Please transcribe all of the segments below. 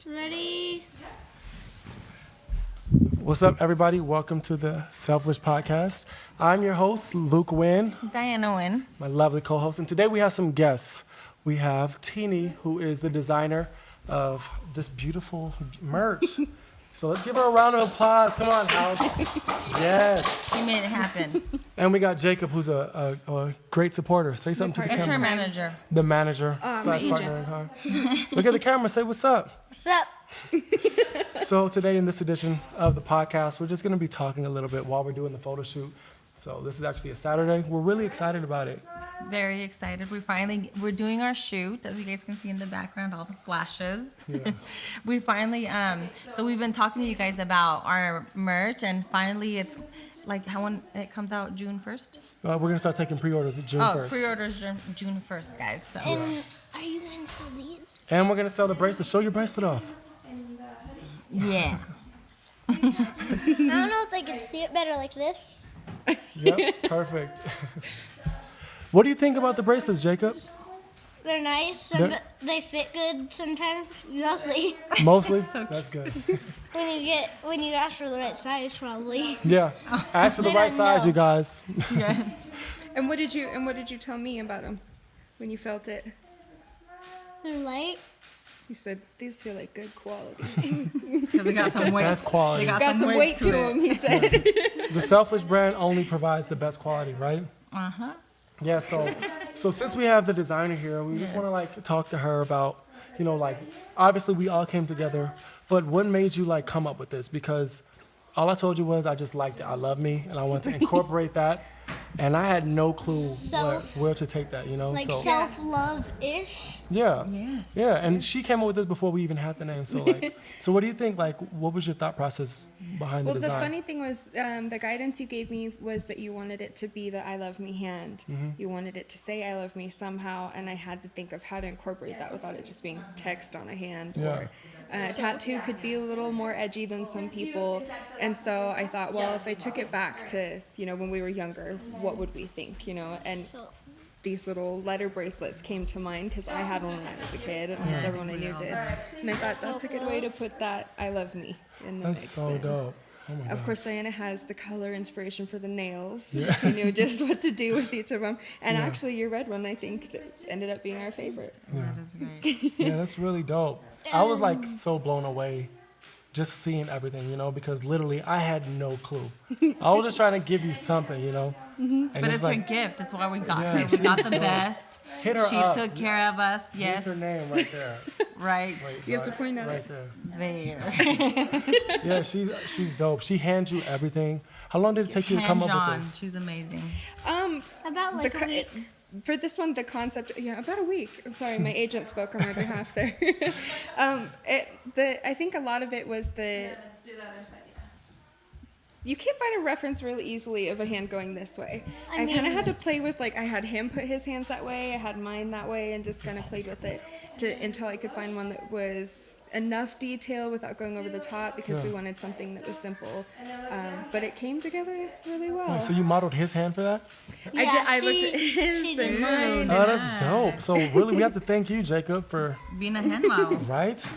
Ready? What's up, everybody? Welcome to the Selflish Podcast. I'm your host, Luke Wynn. Dayana Wynn. My lovely co-host. And today we have some guests. We have Tini, who is the designer of this beautiful merch. So let's give her a round of applause. Come on, house. Yes. She made it happen. And we got Jacob, who's a great supporter. Say something to the It's her camera. manager. The manager. my agent. Partner in crime. Look at the camera. Say what's up. What's up? So today in this edition of the podcast, we're just going to be talking a little bit while we're doing the photo shoot. So this is actually a Saturday. We're really excited about it. Very excited. We're doing our shoot, as you guys can see in the background, all the flashes. Yeah. We finally, so we've been talking to you guys about our merch, and finally it's like when it comes out June 1st. We're going to start taking pre-orders June 1st. Pre-orders June 1st, guys. So And are you going to sell these? And we're going to sell the bracelet. Show your bracelet off. yeah. I don't know if I can see it better like this. Yep, perfect. What do you think about the bracelets, Jacob? They're nice. They fit good sometimes. Mostly. Mostly? So That's good. when you ask for the right size, probably. Yeah. Ask for the They right don't size, know. you guys. Yes. And what did you tell me about them when you felt it? They're light. You said these feel like good quality. Because they got some weight. That's quality. They Got some weight to them, he said. The Selfish brand only provides the best quality, right? Uh-huh. Yeah, so since we have the designer here, we just want to like talk to her about, obviously we all came together, but what made you like come up with this? Because all I told you was I just liked it. I love me, and I wanted to incorporate that, and I had no clue where to take that, Like so self-love-ish. yeah, Yes. yeah, and she came up with this before we even had the name. So so what do you think? Like, what was your thought process behind Well, the the design? funny thing was the guidance you gave me was that you wanted it to be the I love me hand. Mm-hmm. You wanted it to say I love me somehow, and I had to think of how to incorporate that without it just being text on a hand. Yeah. Or tattoo could be a little more edgy than some people, and so I thought, well, if I took it back to when we were younger, what would we think? And these little letter bracelets came to mind because I had one when I was a kid, and almost everyone I knew did. And I thought that's a good way to put that I love me in the That's mix. so And dope. Oh my of gosh. course, Dayana has the color inspiration for the nails. Yeah. She knew just what to do with each of them. And actually, your red one, I think, that ended up being our favorite. That is great. Yeah, that's really dope. I was like so blown away just seeing everything, because literally I had no clue. I was just trying to give you something, And But it's her gift. That's why we got Yeah, her. We got she's the dope. best. Hit her She up. took care of us. Here's Yes. her name right there. Right. You have to point out right there. There. Yeah, she's dope. She hands you everything. How long did it take you to come Hand up John. with this? She's amazing. About like The a week. For this one, the concept, about a week. I'm sorry, my agent spoke on my behalf there. I think a lot of it was you can't find a reference really easily of a hand going this way. I kind of had to play with, I had him put his hands that way, I had mine that way, and just kind of played with it until I could find one that was enough detail without going over the top, because we wanted something that was simple. But it came together really well. Wait, so you modeled his hand for that? I did. I looked at his she and did. mine. Oh, that's dope. So really, we have to thank you, Jacob, for Being a hand model. right.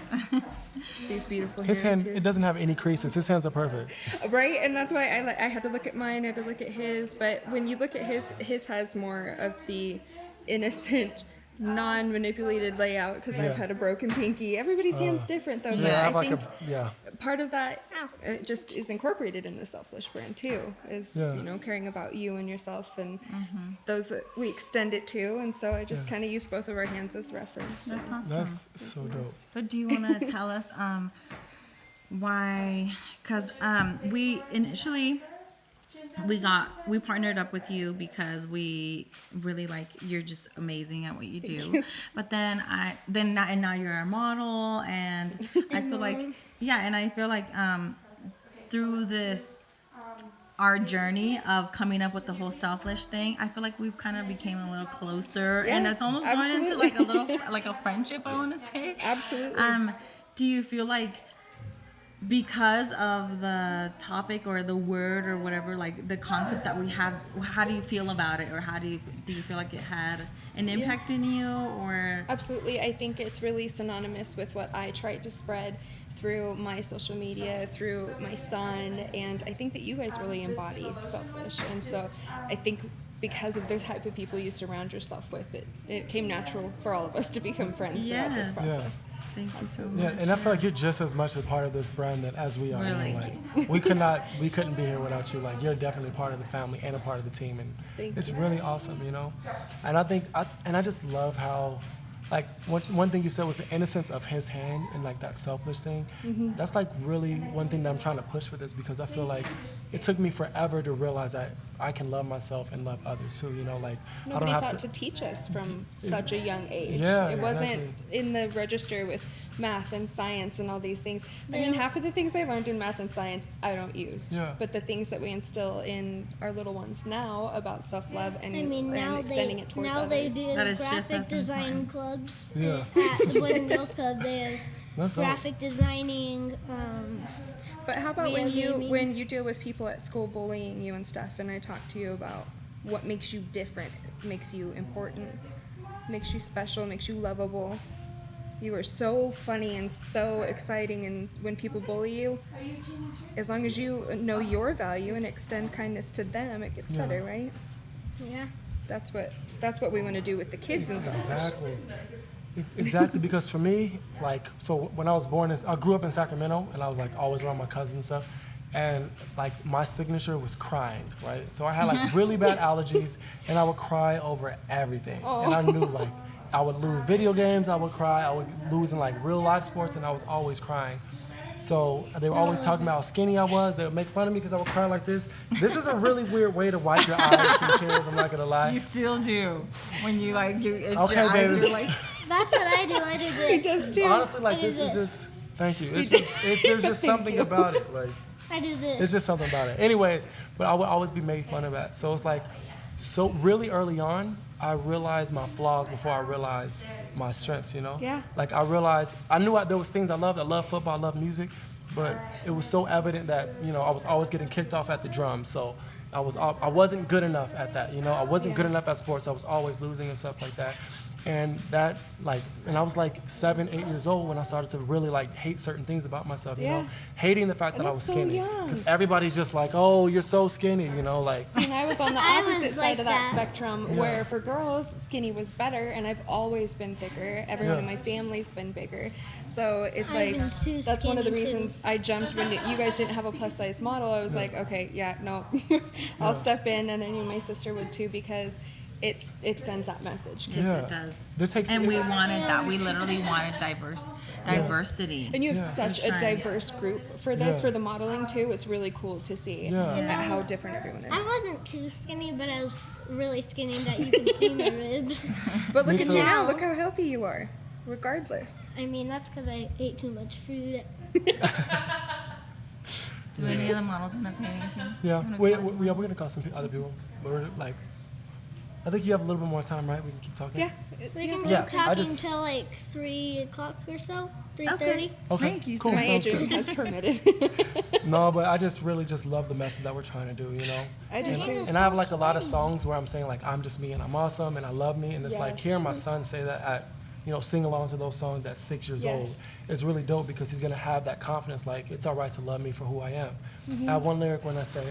These beautiful His hands hand, here. it doesn't have any creases. His hands are perfect. Right, and that's why I had to look at mine, I had to look at his, but when you look at his has more of the innocent, non-manipulated layout, because Yeah. I've had a broken pinky. Everybody's hand's different, though, Yeah, I but have I like think yeah. part of that just is incorporated in the Selflish brand, too, is, Yeah. caring about you and yourself, and those that we extend it to, and so I just kind of used both of our hands as reference. That's awesome. That's so dope. So do you want to tell us why? Because we initially we partnered up with you because we really you're just amazing at what you do. But then now you're our model, and I feel like I feel like through this our journey of coming up with the whole Selflish thing, I feel like we've kind of became a little closer, and Yeah, it's almost going into absolutely. like a little like a friendship, I want to say. Absolutely. Do you feel like because of the topic or the word or whatever, like the concept that we have, how do you feel about it, or how do you feel like it had an impact in you? Or Absolutely. I think it's really synonymous with what I tried to spread through my social media, through my son, and I think that you guys really embody Selfish. And so I think because of the type of people you surround yourself with, it came natural for all of us to become friends throughout this Yes. process. thank you so much. Yeah, and I feel like you're just as much a part of this brand as we are. Really? Like, we couldn't be here without you. Like, you're definitely part of the family and a part of the team, and Thank it's you. really awesome, you know. And I think, I just love how, like, one thing you said was the innocence of his hand and like that selfless thing. Mm-hmm. That's like really one thing that I'm trying to push with this, because I feel like it took me forever to realize that I can love myself and love others too. You know, like Nobody I don't have thought to teach us from such a young age. Yeah, it wasn't exactly. in the register with math and science and all these things. I mean, Yeah. half of the things I learned in math and science I don't use. Yeah. But the things that we instill in our little ones now about self-love and, I mean, and now extending it towards now others. they do That is just graphic as design important. clubs. Yeah. At the Boys and Girls Club, they have That's dope. graphic designing. But how about Video gaming. when you deal with people at school bullying you and stuff, and I talk to you about what makes you different, makes you important, makes you special, makes you lovable. You are so funny and so exciting, and when people bully you, as long as you know your value and extend kindness to them, it gets Yeah. better, right? Yeah. That's what we want to do with the kids and stuff. Exactly. Exactly, because for me, like, so when I was born, I grew up in Sacramento, and I was like always around my cousins and stuff, and like my signature was crying, right? So I had like really bad allergies, and I would cry over everything, and I knew like I would lose video games, I would cry, I would lose in like real life sports, and I was always crying. So they were always talking about how skinny I was. They would make fun of me because I would cry like this. This is a really weird way to wipe your eyes from tears, I'm not gonna lie. You still do when you like it's Okay, your eyes baby. are like That's what I do. I do this. Does too. Honestly, like, I this do is this. just, thank you. It's just, there's just something about it. Like, I do this. it's just something about it. Anyways, but I would always be made fun of that. So it's like, so really early on, I realized my flaws before I realized my strengths, you know? Yeah. Like, I realized, I knew there was things I loved. I love football, I love music, but it was so evident that, you know, I was always getting kicked off at the drums. So I wasn't good enough at that, you know? I wasn't good enough at sports. I was always losing and stuff like that. And that, like, and I was like 7, 8 years old when I started to really like hate certain things about myself, you know, hating the fact that I was that's so skinny. young. Because everybody's just like, oh, you're so skinny, you know, like. And I was on the I was opposite like side of that that. spectrum, where for girls, skinny was better, and I've always been thicker. Everyone in my family's been bigger. So it's I've like, been too that's one of the skinny, too. reasons I jumped when you guys didn't have a plus size model. I was like, okay, yeah, no, I'll step in, and I knew my sister would too, because it extends that message. yes, Yeah. it does. There takes- And we wanted that. We literally wanted diversity. And you have Yeah. such We a tried. diverse group for this, Yeah. for the modeling too. It's really cool to see Yeah. how different everyone is. I wasn't too skinny, but I was really skinny that you could see my ribs. But look Me at too. you now. Look how healthy you are, regardless. I mean, that's because I ate too much food. Do any of the models want to say anything? Yeah, Wanna we're comment? going to call some other people. But we're like, I think you have a little bit more time, right? We can keep talking. Yeah. We can Yeah, keep I talking just- until like 3 o'clock or so, 3:30. Okay. Okay, Thank you, cool. sir. My sounds age good. has permitted. No, but I just really just love the message that we're trying to do, you know? I do And, too. and I have like a lot of songs where I'm saying like, I'm just me and I'm awesome and I love me. And it's like Yes. hearing my son say that sing along to those songs at 6 years old. Yes. It's really dope because he's gonna have that confidence, like it's all right to love me for who I am. Mm-hmm. I have one lyric when I say,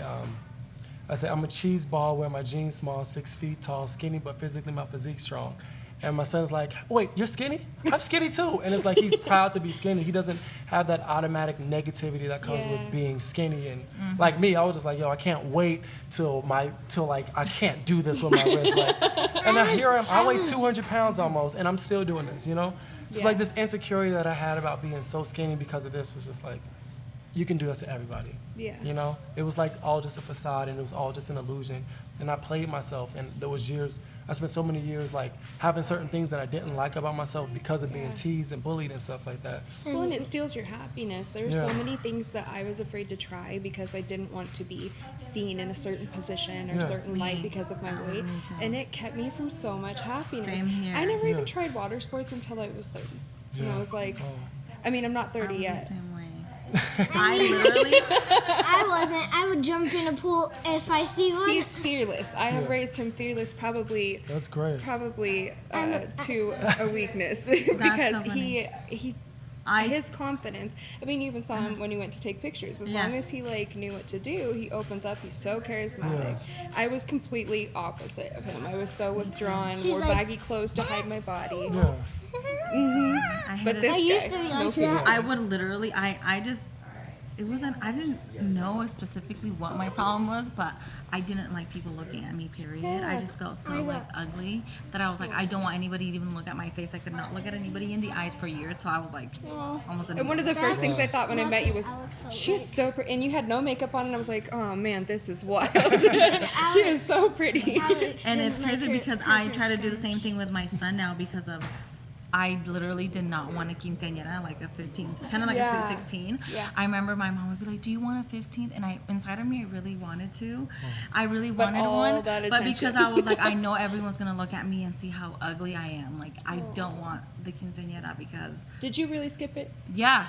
I'm a cheese ball, wear my jeans small, 6 feet tall, skinny, but physically my physique strong. And my son's like, wait, you're skinny? I'm skinny too. And it's like he's proud to be skinny. He doesn't have that automatic negativity that comes Yeah. with being skinny. And like me, I was just like, yo, I can't wait till like I can't do this with my wrist. Like, and I hear him, I weigh 200 pounds almost, and I'm still doing this, you know? It's Yeah. like this insecurity that I had about being so skinny because of this was just like, you can do that to everybody. Yeah. You know? It was like all just a facade and it was all just an illusion. And I played myself and there was years, I spent so many years like having certain things that I didn't like about myself because of being teased and bullied and stuff like that. Well, and it steals your happiness. There's so Yeah. many things that I was afraid to try because I didn't want to be seen in a certain position or Yeah. certain light because of my That was weight. me too. And it kept me from so much happiness. Same here. I never Yeah. even tried water sports until I was 30. You know, Yeah. I was like, Oh. I mean, I'm not I 30 was yet. the same way. I literally, I wasn't. I would jump in a pool if I see one. He's fearless. I have raised him fearless, probably That's great. to a weakness because so funny. his confidence. I mean, you even saw him when he went to take pictures. As long as he like knew what to do, he opens up. He's so charismatic. I was completely opposite of him. I was so withdrawn, wore like- baggy clothes to hide my body. Yeah. I But hated this it. I used guy, to be no like fear. that. I would literally, it wasn't, I didn't know specifically what my problem was, but I didn't like people looking at me, period. I just felt so like ugly that I was like, I don't want anybody to even look at my face. I could not look at anybody in the eyes for years, so I was like, almost And one of the first things I thought when I met you was, I look so she is good. so pretty. And you had no makeup on, and I was like, oh man, this is wild. She is so pretty. Alex And it's didn't crazy like because her I try to do the Christmas same thing with my son now because of I literally did not want a quinceañera, like a 15th, kind of like a Yeah. sweet 16. Yeah. I remember my mom would be like, "Do you want a 15th?" And inside of me, I really wanted to. I really wanted all one, that but attention. because I was like, I know everyone's gonna look at me and see how ugly I am. Like, I don't want the quinceañera because, Did you really skip it? yeah.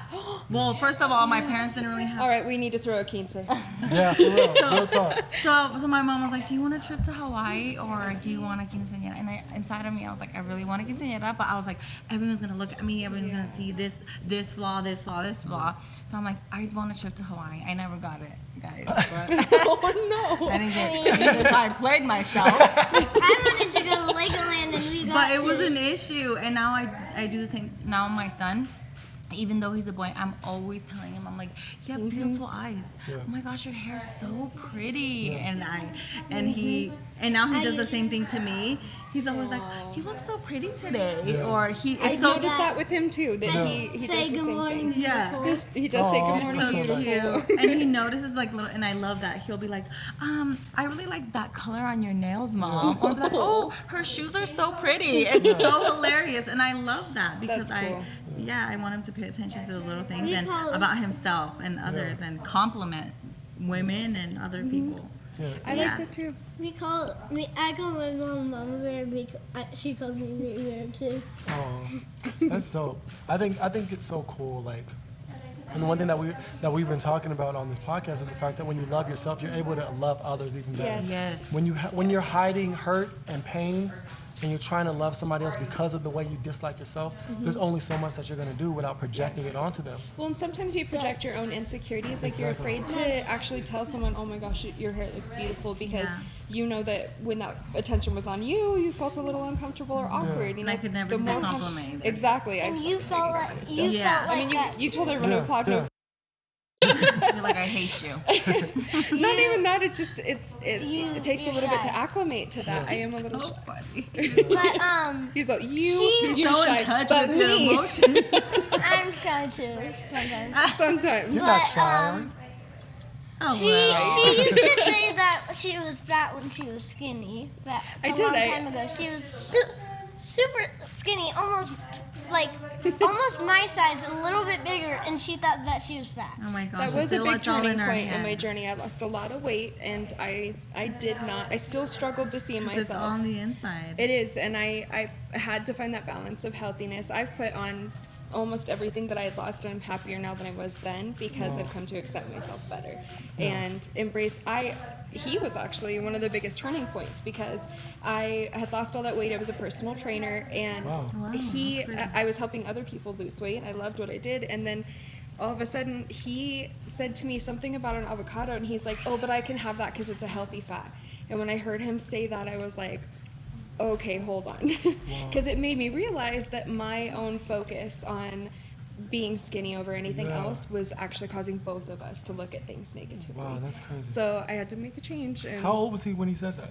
Well, first of all, my parents didn't really have. All right, we need to throw a quince. Yeah, for real. Real talk. So my mom was like, "Do you want a trip to Hawaii or do you want a quinceañera?" And inside of me, I was like, "I really want a quinceañera," but I was like, everyone's gonna look at me, everyone's gonna see this flaw. So I'm like, I want a trip to Hawaii. I never got it, guys. But Oh no! I didn't get it because I played myself. I wanted to go to Legoland and we got But it to. was an issue, and now I do the same. Now my son, even though he's a boy, I'm always telling him, I'm like, you have beautiful eyes. Yeah. Oh my gosh, your hair's so pretty. And now he does the same thing to me. He's always like, you look so pretty today. Yeah. Or I it's so noticed that with him too. That he Say does the good same morning. thing. Yeah. beautiful. He does say Aw, good morning, so beautiful. cute. And he notices like little, and I love that. He'll be like, I really like that color on your nails, Mom. Or I'll be like, oh, her shoes are so pretty. It's so hilarious. And I love that because That's cool. I want him to pay attention to the little things We and call it- about himself and others and compliment women and other people. Yeah. I Yeah. like that too. I call my mom Mama Bear because she calls me Baby Bear too. Oh, that's dope. I think it's so cool. Like, and one thing that we've been talking about on this podcast is the fact that when you love yourself, you're able to love others even better. Yes. Yes. When you're hiding hurt and pain, and you're trying to love somebody else because of the way you dislike yourself, there's only so much that you're gonna do without projecting it onto them. Well, and sometimes you project your own insecurities. Like you're Exactly. afraid to actually tell someone, "Oh my gosh, your hair looks beautiful," because Yeah. you know that when that attention was on you, you felt a little uncomfortable or awkward. You And know, I could never the do that more compliment either. Exactly. And you felt like Yeah. felt like I mean, that. you told everyone to Yeah, applaud yeah. for. You're like, I hate you. Not even that. It's just it takes a you're little bit shy. to acclimate to that. I am a little. So Shy. funny. But He's like She's you're So shy, in touch but with your me emotions. I'm shy too sometimes. sometimes. You're not But, shy. are you? Oh, She well. she used to say that she was fat when she was skinny. But I a did, long I- time ago, she was super skinny, almost my size, a little bit bigger, and she thought that she was fat. Oh my gosh. That was a it's big it's all turning our point in head. my journey. I lost a lot of weight, and I still struggled to see 'Cause it's myself. on the inside. It is, and I had to find that balance of healthiness. I've put on almost everything that I had lost, and I'm happier now than I was then because I've come to accept myself better and embrace. He was actually one of the biggest turning points because I had lost all that weight. I was a personal trainer, and Wow. Wow, he, that's crazy. I was helping other people lose weight. I loved what I did, and then all of a sudden he said to me something about an avocado, and he's like, "Oh, but I can have that because it's a healthy fat." And when I heard him say that, I was like, okay, hold on. Because it made me realize that my own focus on being skinny over anything Yeah. else was actually causing both of us to look at things negatively. Wow, that's crazy. So I had to make a change. And How old was he when he said that?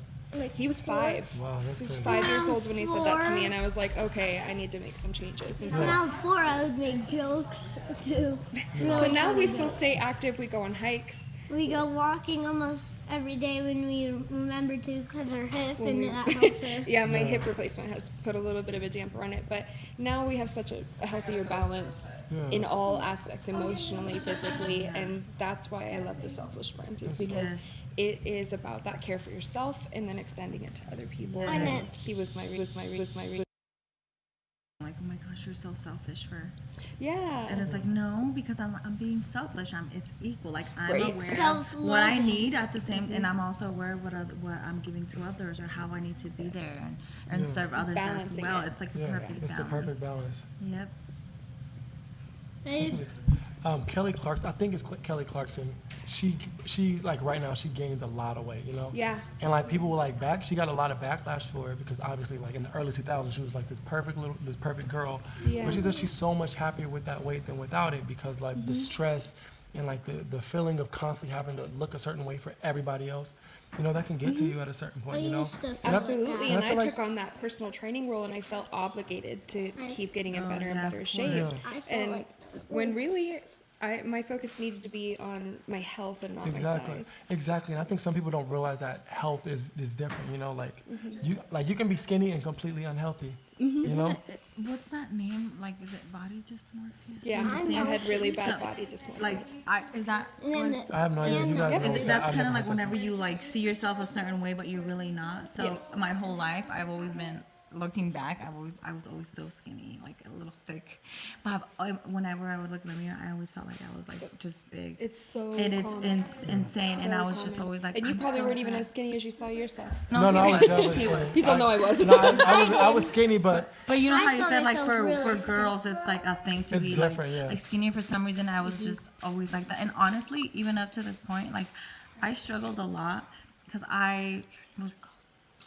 he was 5. Wow, that's He was crazy. 5 years When I old was when he said that to me, 4. and I was like, okay, I need to make some changes. And When I was 4, I would make jokes too. so now we still stay active. We go on hikes. We go walking almost every day when we remember to because her hip When and we- that helps her. Yeah, my hip replacement has put a little bit of a damper on it, but now we have such a healthier balance Yeah. in all aspects, emotionally, physically, and that's why I love the Selflish brand, is because Yes. it is about that care for yourself and then extending it to other people. Yes. And And it's- he was my like, oh my gosh, you're so selfish for. Yeah. And it's like, no, because I'm being selfish. It's equal. Like, I'm Right. aware of Self-loving. what I need at the same, and I'm also aware of what I'm giving to others, or how I need to be there and serve others as Balancing well. it. It's like the Yeah, perfect it's balance. the perfect balance. Yep. It is- Kelly Clarkson, I think it's Kelly Clarkson. She like right now she gained a lot of weight, you know. Yeah. And like people were like she got a lot of backlash for it because obviously like in the early 2000s she was like this perfect girl. Yeah. But she said she's so much happier with that weight than without it because like the stress and like the feeling of constantly having to look a certain way for everybody else, you know, that can get to you at a certain point, you know. used to feel And I- Absolutely, and and I I feel like- took on that personal training role, and I felt obligated to keep getting in better and yeah, better of shape. course. I felt And like- when really, my focus needed to be on my health and not my size. Exactly. And I think some people don't realize that health is different, you know, like you can be skinny and completely unhealthy. You know? What's that name? Like, is it body dysmorphia? Yeah, I'm I had really bad So, body dysmorphia. Like, is that? And I have no idea. You guys and- know. Is it, Yeah, that's I've kind never of like had that. whenever you like see yourself a certain way, but you're really not. So Yes. my whole life, I've always been looking back. I was always so skinny, like a little thick. But whenever I would look in the mirror, I always felt like I was like just big. It's so It's common. insane, and So I was just common. always like. And you I'm probably so weren't even fat. as skinny as you saw yourself. No, I was definitely He was. skinny. He's all, no, I was. No, I was skinny, but But you know I how you saw said like myself for really girls it's like a thing to It's be different, like, yeah. like skinny. For some reason I was just always like that. And honestly, even up to this point, like I struggled a lot because I was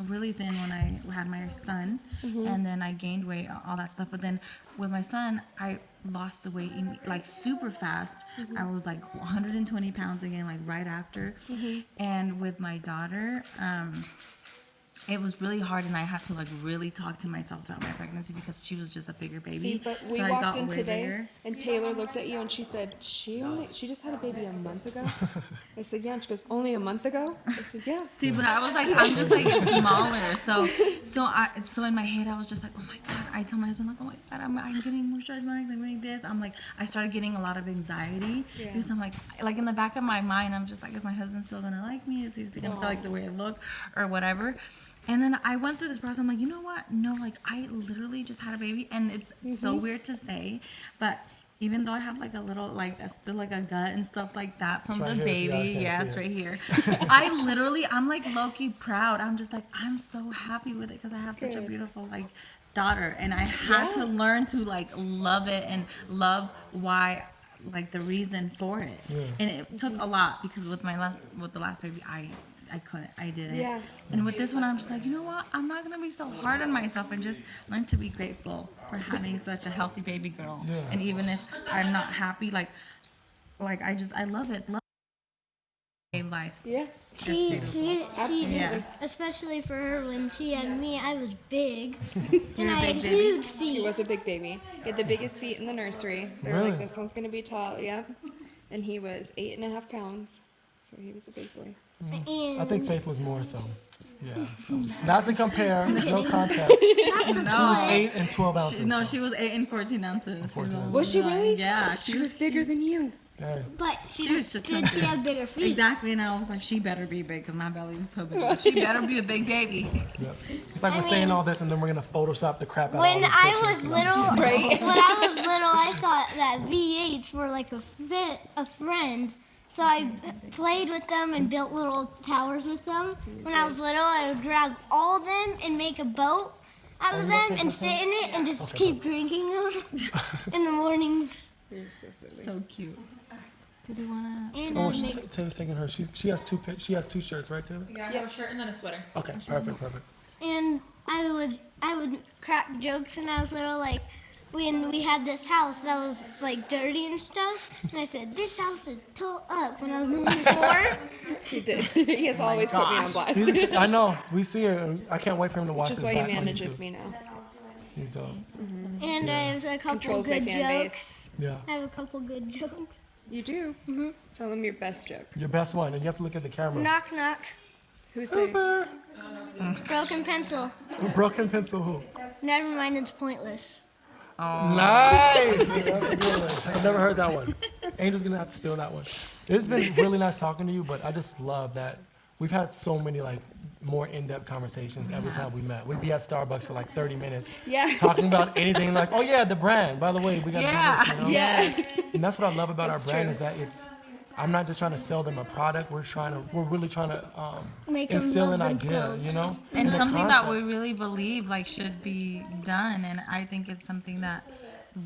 really thin when I had my son, and then I gained weight, all that stuff. But then with my son, I lost the weight like super fast. I was like 120 pounds again, like right after. And with my daughter, it was really hard, and I had to like really talk to myself about my pregnancy because she was just a bigger baby. See, but we so I walked got in way today, bigger. and Taylor looked at you, and she said, she just had a baby a month ago. I said, yeah. And she goes, only a month ago? I said, yeah. See, but I was like, I'm just like smaller. So in my head, I was just like, oh my God. I tell my husband, like, oh my God, I'm getting more stretch marks. I'm getting this. I'm like, I started getting a lot of anxiety Yeah. because I'm like in the back of my mind, I'm just like, is my husband still gonna like me? Is he still gonna like the way I look or whatever? And then I went through this process. I'm like, you know what? No, like I literally just had a baby, and it's so weird to say, but even though I have like a little, like still like a gut and stuff like that from It's the right here, if you baby, guys can't it's see right here. I'm like low-key proud. I'm just like, I'm so happy with it because I have such a Good. beautiful like daughter, and I had to learn to like love it and love why, like the reason for it. And it took a lot because with the last baby, I didn't. Yeah. And with this one, I'm just like, you know what? I'm not gonna be so hard on myself and just learn to be grateful for having such a healthy baby girl. Yeah. And even if I'm not happy, like I love it. Love life. Yeah. She, Absolutely. Yeah. especially for her when she had me, I was big, were and a I had big baby? huge He feet. was a big baby. He had the biggest feet in the nursery. They were Really? like, this one's going to be tall. Yep. And he was 8.5 pounds. So he was a big boy. And I think Faith was more so. Yeah. So. Not to compare, there's no contest. She was 8 and 12 ounces. No, so. she was 8 and 14 ounces. 14 ounces. Was she really? Yeah, She was bigger than you. Dang. but she was just did she chunky. have bigger feet? Exactly, and I was like, she better be big because my belly was so big. Like, she better be a big baby. Yep. It's like we're saying all this and then we're gonna Photoshop the crap out of all When these I pictures, was you know? little, when I was little, I thought that V8s were like a friend. So I played with them and built little towers with them. When I was little, I would grab all of them and make a boat out of them and sit in it and just keep drinking them in the mornings. You're so silly. So cute. Did you wanna? And Oh, I'd make Taylor's taking her. She has two shirts, right, Taylor? Yeah, I have a shirt and then a sweater. Okay, perfect. And I would crack jokes when I was little, like when we had this house that was like dirty and stuff. And I said, "This house is tore up." When I was only 4. He did. He has always put me on blast. I know. We see her. I can't wait for him to watch Which is this why he back on manages YouTube. me now. He's dope. And I have a couple Controls my good fan jokes. base. Yeah. I have a couple good jokes. You do? Tell him your best joke. Your best one, and you have to look at the camera. Knock knock. Who's Who's there? there? Broken pencil. A broken pencil. Who? Never mind, it's pointless. Nice. That's a good one. I've never heard that one. Angel's gonna have to steal that one. It's been really nice talking to you, but I just love that we've had so many like more in-depth conversations every time we met. We'd be at Starbucks for like 30 minutes Yeah. talking about anything like, oh yeah, the brand. By the way, we got to do this, you know? Yes. And that's what I love about That's our brand true. is that I'm not just trying to sell them a product. We're really trying to Make them instill love an idea, themselves. you know? And a something that we concept. really believe like should be done, and I think it's something that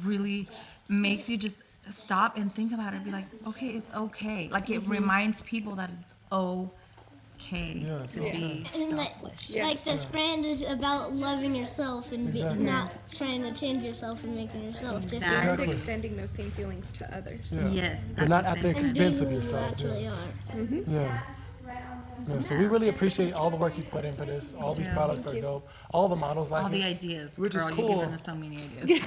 really makes you just stop and think about it and be like, okay, it's okay. Like it reminds people that it's okay Yeah, it's to be And selfish. like this brand is about loving yourself and Exactly. not trying to change yourself and making yourself different. Exactly. And Exactly. extending those same feelings to others. Yeah. Yes, But not at the same And expense being of who you yourself. actually Yeah. are. Yeah. Yeah, so we really appreciate all the work you put in for this. All these Yeah. products are dope. All the models like all the it. ideas. Which is Girl, cool. you've given us so many ideas.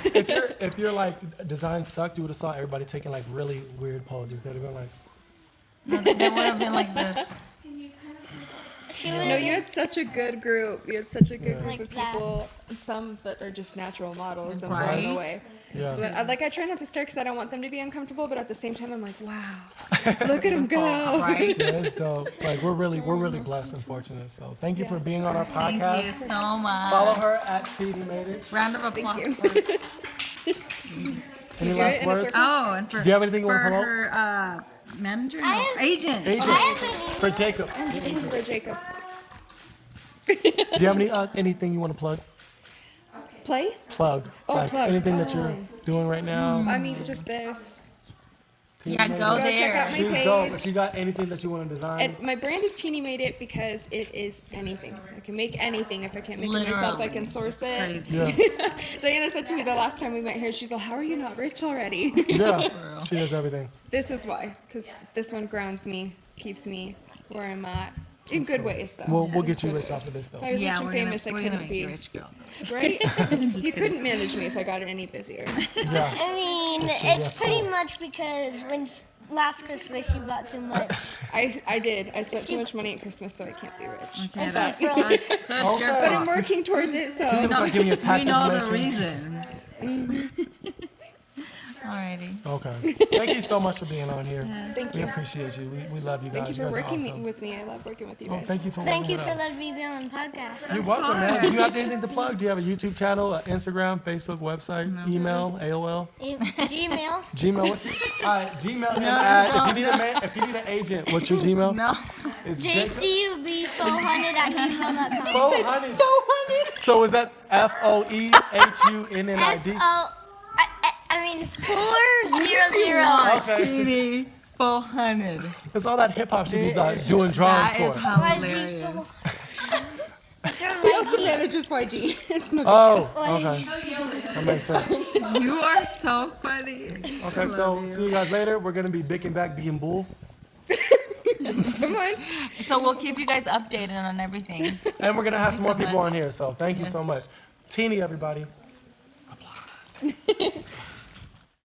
If you're like design sucked, you would have saw everybody taking like really weird poses. They'd have been like, No, they would have been like this. She No, would you had such a good group. You had such a good group Like of that. people. Some that are just natural models and Right. blown away. yeah. But I try not to stare because I don't want them to be uncomfortable. But at the same time, I'm like, wow, look at them go. Right? Yeah, it's dope. Like we're really blessed and fortunate. So thank you for being on our Thank podcast. you so much. Follow her at Tini Made It. Round of applause you. for Any do last it in a words? circle? Oh, and for, Do you have anything you for wanna promote? her manager? I No, have- agent. Agent. I have an For Jacob. For Jacob. Do you have anything you want to plug? Play? Plug. Oh, like plug. anything that you're doing right now. I mean, just this. Tini Yeah, Made go It. Go check out there. my She's page. dope. If you got anything that you want to design, And my brand is Teeny Made It because it is anything. I can make anything. If I can't make it myself, I can source it. Crazy. yeah, Diana said to me the last time we met here, she's like, how are you not rich already? yeah, she does everything. This is why. Because this one grounds me, keeps me where I'm at. In good ways, though. We'll get you rich off of this though. If I was Yeah, rich and we're gonna, famous, I we're gonna couldn't make you be. rich, girl. Right? You couldn't manage me if I got any busier. Yeah, I mean, Yes, it's yes, pretty cool. much because when last Christmas you bought too much. I did. I spent too much money at Christmas, so I can't be rich. Okay, It's that's, like so it's your Okay. fault. But I'm working towards it, so. It's like giving you tax We know the information. reasons. Alrighty. Okay. Thank you so much for being on here. Thank We you. appreciate you. We love you guys. Thank you for guys are working awesome. with me. I love working with you Oh, guys. thank you for Thank working you with for us. letting me be on the podcast. You're welcome, man. Do you have anything to plug? Do you have a YouTube channel, an Instagram, Facebook, website, email, AOL, Gmail. Gmail? What's all right, Gmail and ad. If you need an agent, what's your Gmail? No. It's Jacob. JCUB400@gmail.com. 400. So is that FOEHUNNID? I mean 400. Okay. Teeny 400. It's all that hip hop shit you got doing drawings That is for. hilarious. He also manages YG. It's no Oh, okay. That makes sense. You are so funny. Okay, so see you guys later. We're gonna be big back being bull, Come on. So we'll keep you guys updated on everything. and we're gonna have some more so people much. on here. So thank you so much, Teeny, everybody. Applause.